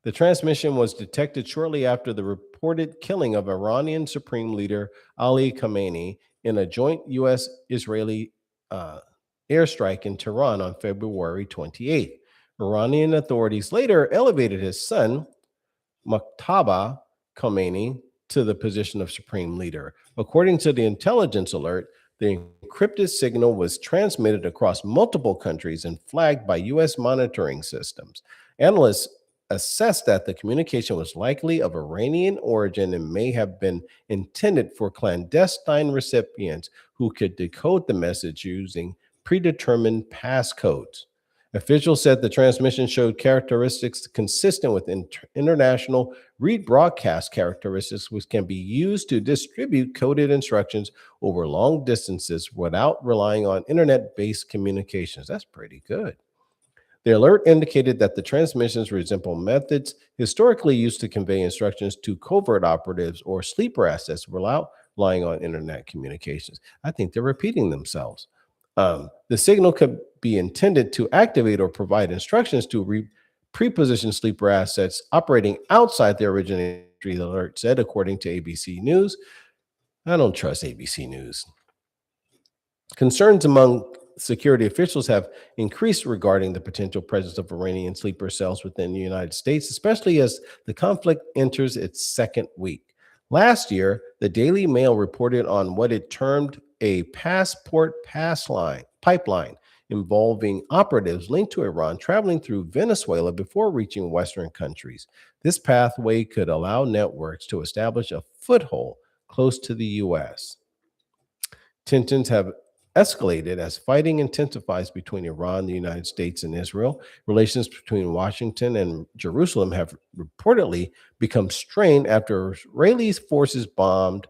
The transmission was detected shortly after the reported killing of Iranian Supreme Leader Ali Khamenei in a joint U.S.-Israeli airstrike in Tehran on February 28th. Iranian authorities later elevated his son, Muqtada Khomeini, to the position of supreme leader. According to the intelligence alert, the encrypted signal was transmitted across multiple countries and flagged by U.S. monitoring systems. Analysts assessed that the communication was likely of Iranian origin and may have been intended for clandestine recipients who could decode the message using predetermined passcodes. Officials said the transmission showed characteristics consistent with international read broadcast characteristics, which can be used to distribute coded instructions over long distances without relying on internet based communications. That's pretty good. The alert indicated that the transmissions resemble methods historically used to convey instructions to covert operatives or sleeper assets without relying on internet communications. I think they're repeating themselves. The signal could be intended to activate or provide instructions to preposition sleeper assets operating outside their originating industry, the alert said, according to ABC News. I don't trust ABC News. Concerns among security officials have increased regarding the potential presence of Iranian sleeper cells within the United States, especially as the conflict enters its second week. Last year, the Daily Mail reported on what it termed a passport pipeline involving operatives linked to Iran traveling through Venezuela before reaching Western countries. This pathway could allow networks to establish a foothold close to the U.S. Tensions have escalated as fighting intensifies between Iran, the United States, and Israel. Relations between Washington and Jerusalem have reportedly become strained after Israeli forces bombed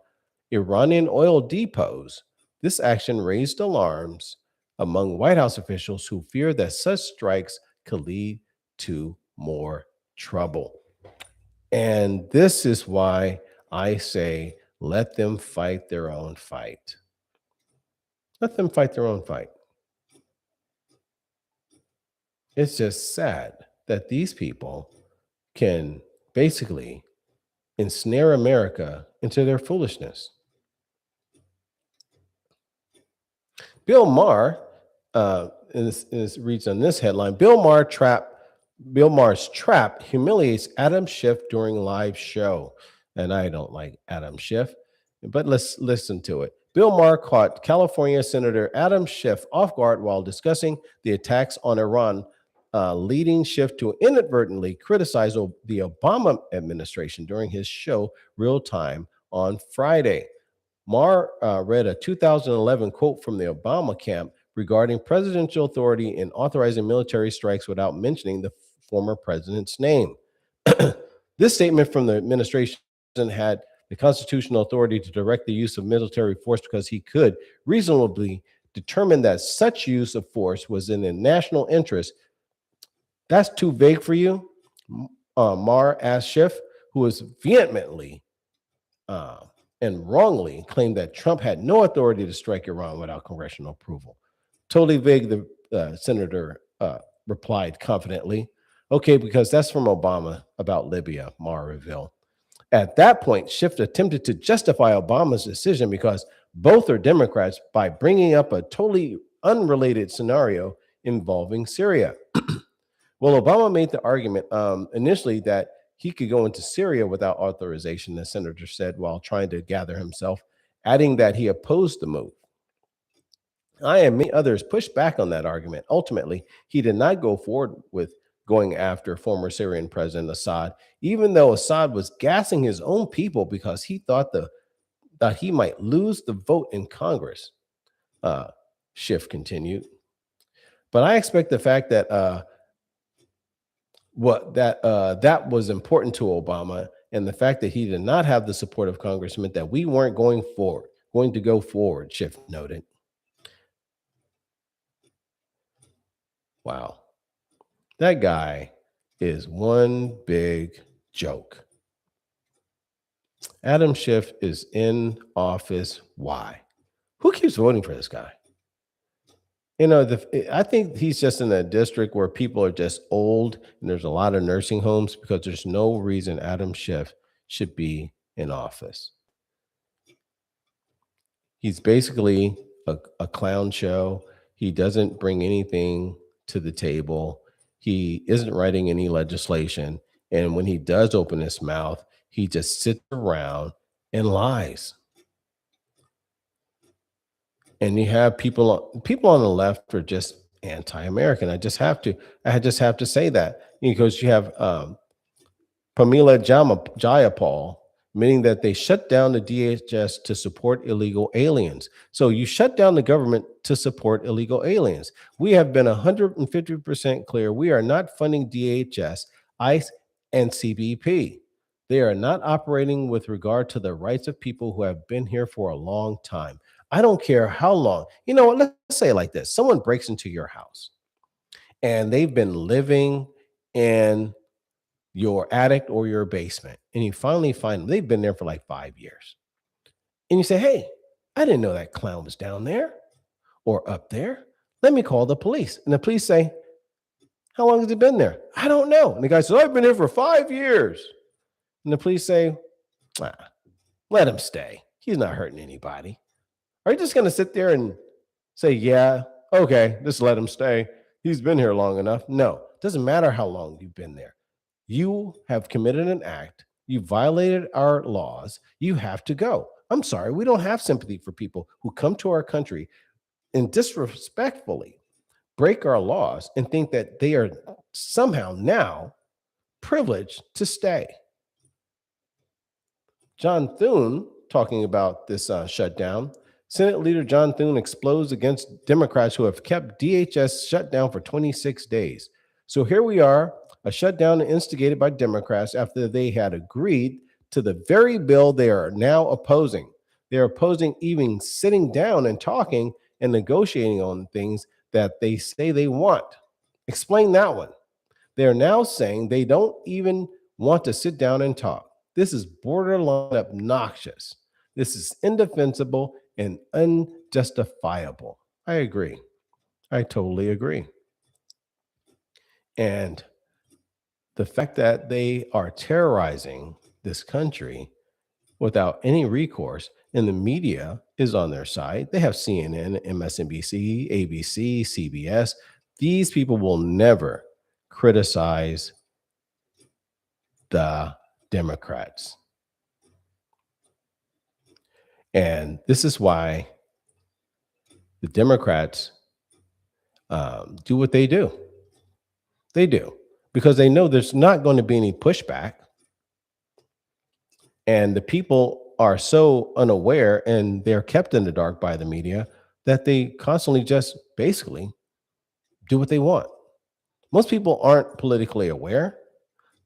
Iranian oil depots. This action raised alarms among White House officials who fear that such strikes could lead to more trouble. And this is why I say let them fight their own fight. Let them fight their own fight. It's just sad that these people can basically ensnare America into their foolishness. Bill Maher, this reads on this headline: Bill Maher's trap humiliates Adam Schiff during live show. And I don't like Adam Schiff, but let's listen to it. Bill Maher caught California Senator Adam Schiff off guard while discussing the attacks on Iran, leading Schiff to inadvertently criticize the Obama administration during his show Real Time on Friday. Maher read a 2011 quote from the Obama camp regarding presidential authority in authorizing military strikes without mentioning the former president's name. This statement from the administration had the constitutional authority to direct the use of military force because he could reasonably determine that such use of force was in the national interest. That's too vague for you? Maher asked Schiff, who was vehemently and wrongly claimed that Trump had no authority to strike Iran without congressional approval. Totally vague, the senator replied confidently. Okay, because that's from Obama about Libya, Maher revealed. At that point, Schiff attempted to justify Obama's decision because both are Democrats by bringing up a totally unrelated scenario involving Syria. Well, Obama made the argument initially that he could go into Syria without authorization, the senator said while trying to gather himself, adding that he opposed the move. I and many others pushed back on that argument. Ultimately, he did not go forward with going after former Syrian President Assad, even though Assad was gassing his own people because he thought that he might lose the vote in Congress. Schiff continued. But I expect the fact that that was important to Obama, and the fact that he did not have the support of Congress meant that we weren't going to go forward, Schiff noted. Wow. That guy is one big joke. Adam Schiff is in office. Why? Who keeps voting for this guy? You know, I think he's just in a district where people are just old and there's a lot of nursing homes because there's no reason Adam Schiff should be in office. He's basically a clown show. He doesn't bring anything to the table. He isn't writing any legislation. And when he does open his mouth, he just sits around and lies. And you have people on the left are just anti-American. I just have to say that, because you have Jayapal, meaning that they shut down the DHS to support illegal aliens. So you shut down the government to support illegal aliens. We have been 150% clear. We are not funding DHS, ICE, and CBP. They are not operating with regard to the rights of people who have been here for a long time. I don't care how long. You know what? Let's say it like this. Someone breaks into your house and they've been living in your attic or your basement, and you finally find them. They've been there for like 5 years. And you say, hey, I didn't know that clown was down there or up there. Let me call the police. And the police say, how long has he been there? I don't know. And the guy says, I've been here for 5 years. And the police say, ah, let him stay. He's not hurting anybody. Are you just going to sit there and say, yeah, okay, just let him stay? He's been here long enough. No, it doesn't matter how long you've been there. You have committed an act. You violated our laws. You have to go. I'm sorry. We don't have sympathy for people who come to our country and disrespectfully break our laws and think that they are somehow now privileged to stay. John Thune, talking about this shutdown, Senate Leader John Thune explodes against Democrats who have kept DHS shut down for 26 days. So here we are, a shutdown instigated by Democrats after they had agreed to the very bill they are now opposing. They're opposing even sitting down and talking and negotiating on things that they say they want. Explain that one. They're now saying they don't even want to sit down and talk. This is borderline obnoxious. This is indefensible and unjustifiable. I agree. I totally agree. And the fact that they are terrorizing this country without any recourse, and the media is on their side. They have CNN, MSNBC, ABC, CBS. These people will never criticize the Democrats. And this is why the Democrats do what they do. They do, because they know there's not going to be any pushback. And the people are so unaware and they're kept in the dark by the media that they constantly just basically do what they want. Most people aren't politically aware.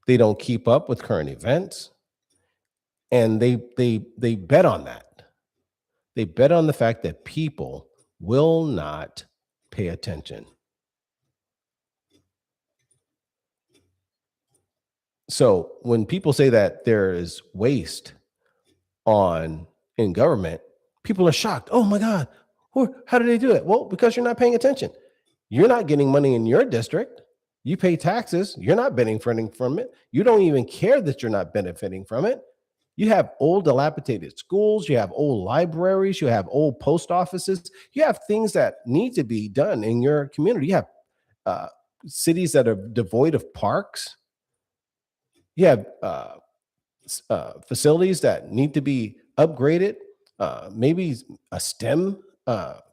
They don't keep up with current events. And they bet on that. They bet on the fact that people will not pay attention. So when people say that there is waste in government, people are shocked. Oh my God, how do they do it? Well, because you're not paying attention. You're not getting money in your district. You pay taxes. You're not benefiting from it. You don't even care that you're not benefiting from it. You have old dilapidated schools. You have old libraries. You have old post offices. You have things that need to be done in your community. You have cities that are devoid of parks. You have facilities that need to be upgraded, maybe a STEM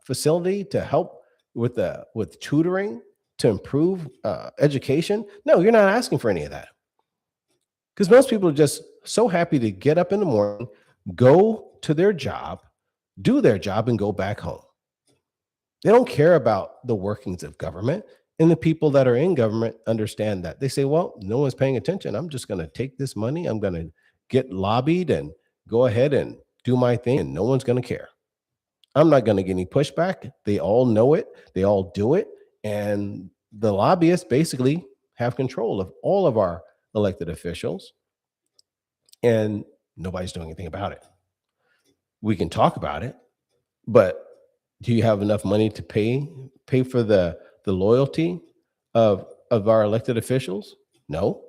facility to help with tutoring to improve education. No, you're not asking for any of that, because most people are just so happy to get up in the morning, go to their job, do their job, and go back home. They don't care about the workings of government. And the people that are in government understand that. They say, well, no one's paying attention. I'm just going to take this money. I'm going to get lobbied and go ahead and do my thing, and no one's going to care. I'm not going to get any pushback. They all know it. They all do it. And the lobbyists basically have control of all of our elected officials, and nobody's doing anything about it. We can talk about it, but do you have enough money to pay for the loyalty of our elected officials? No,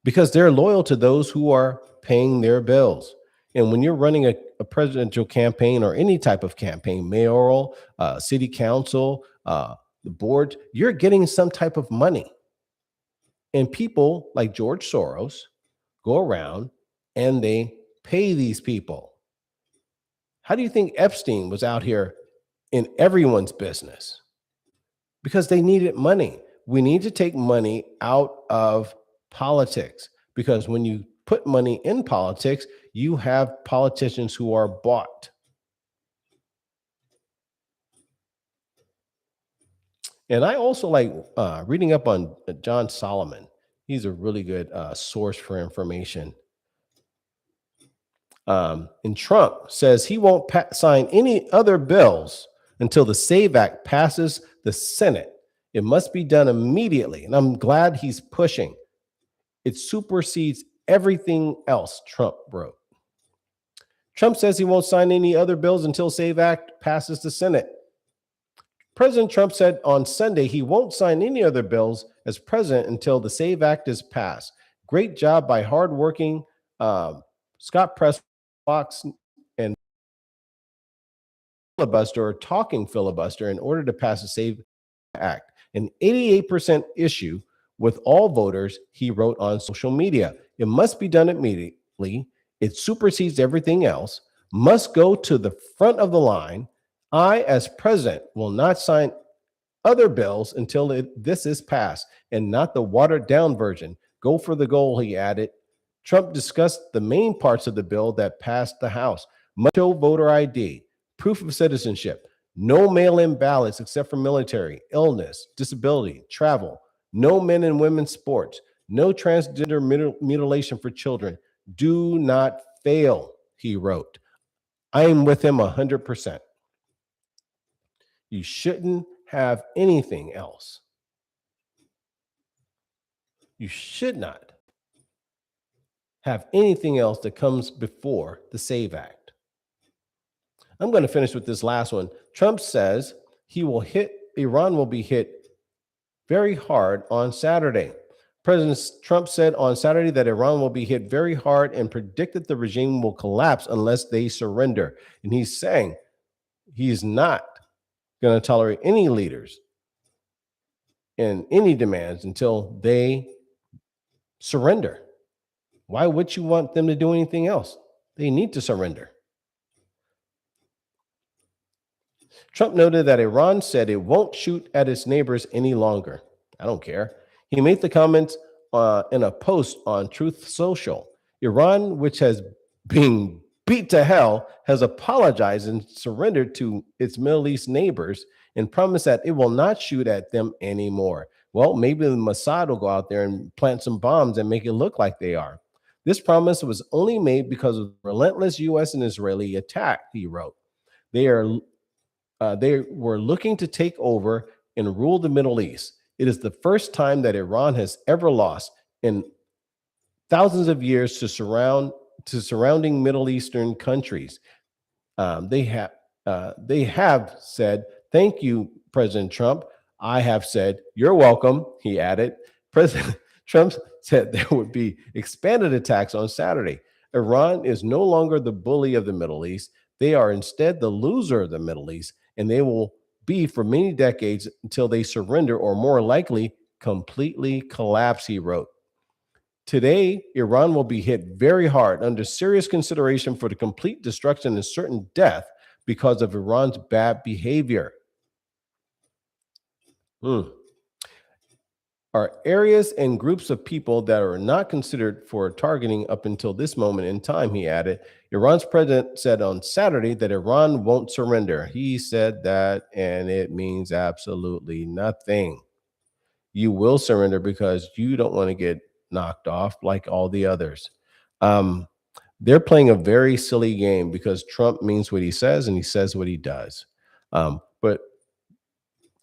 because they're loyal to those who are paying their bills. And when you're running a presidential campaign or any type of campaign, mayoral, city council, the board, you're getting some type of money. And people like George Soros go around and they pay these people. How do you think Epstein was out here in everyone's business? Because they needed money. We need to take money out of politics because when you put money in politics, you have politicians who are bought. And I also like reading up on John Solomon. He's a really good source for information. And Trump says he won't sign any other bills until the SAVE Act passes the Senate. It must be done immediately. And I'm glad he's pushing. It supersedes everything else, Trump wrote. Trump says he won't sign any other bills until SAVE Act passes the Senate. President Trump said on Sunday he won't sign any other bills as president until the SAVE Act is passed. Great job by hardworking Scott Press, Fox, and filibuster or talking filibuster in order to pass the SAVE Act. An 88% issue with all voters, he wrote on social media. It must be done immediately. It supersedes everything else, must go to the front of the line. I, as president, will not sign other bills until this is passed and not the watered down version. Go for the goal, he added. Trump discussed the main parts of the bill that passed the House. Must show voter ID, proof of citizenship, no mail-in ballots except for military, illness, disability, travel, no men and women's sports, no transgender mutilation for children. Do not fail, he wrote. I am with him 100%. You shouldn't have anything else. You should not have anything else that comes before the SAVE Act. I'm going to finish with this last one. Trump says Iran will be hit very hard on Saturday. President Trump said on Saturday that Iran will be hit very hard and predicted the regime will collapse unless they surrender. And he's saying he's not going to tolerate any leaders and any demands until they surrender. Why would you want them to do anything else? They need to surrender. Trump noted that Iran said it won't shoot at its neighbors any longer. I don't care. He made the comments in a post on Truth Social. Iran, which has been beat to hell, has apologized and surrendered to its Middle East neighbors and promised that it will not shoot at them anymore. Well, maybe the Mossad will go out there and plant some bombs and make it look like they are. This promise was only made because of the relentless U.S. and Israeli attack, he wrote. They were looking to take over and rule the Middle East. It is the first time that Iran has ever lost in thousands of years to surrounding Middle Eastern countries. They have said, "Thank you, President Trump." I have said, "You're welcome," he added. President Trump said there would be expanded attacks on Saturday. Iran is no longer the bully of the Middle East. They are instead the loser of the Middle East, and they will be for many decades until they surrender or more likely completely collapse, he wrote. Today, Iran will be hit very hard under serious consideration for the complete destruction and certain death because of Iran's bad behavior. Are areas and groups of people that are not considered for targeting up until this moment in time, he added. Iran's president said on Saturday that Iran won't surrender. He said that, and it means absolutely nothing. You will surrender because you don't want to get knocked off like all the others. They're playing a very silly game because Trump means what he says and he says what he does. But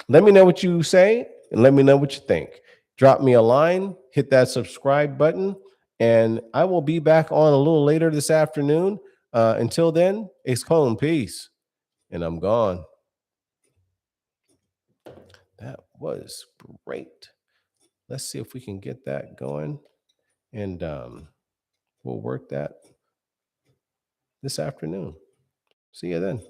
let me know what you say and let me know what you think. Drop me a line, hit that subscribe button, and I will be back on a little later this afternoon. Until then, it's Cone. Peace. And I'm gone. That was great. Let's see if we can get that going. And we'll work that this afternoon. See you then.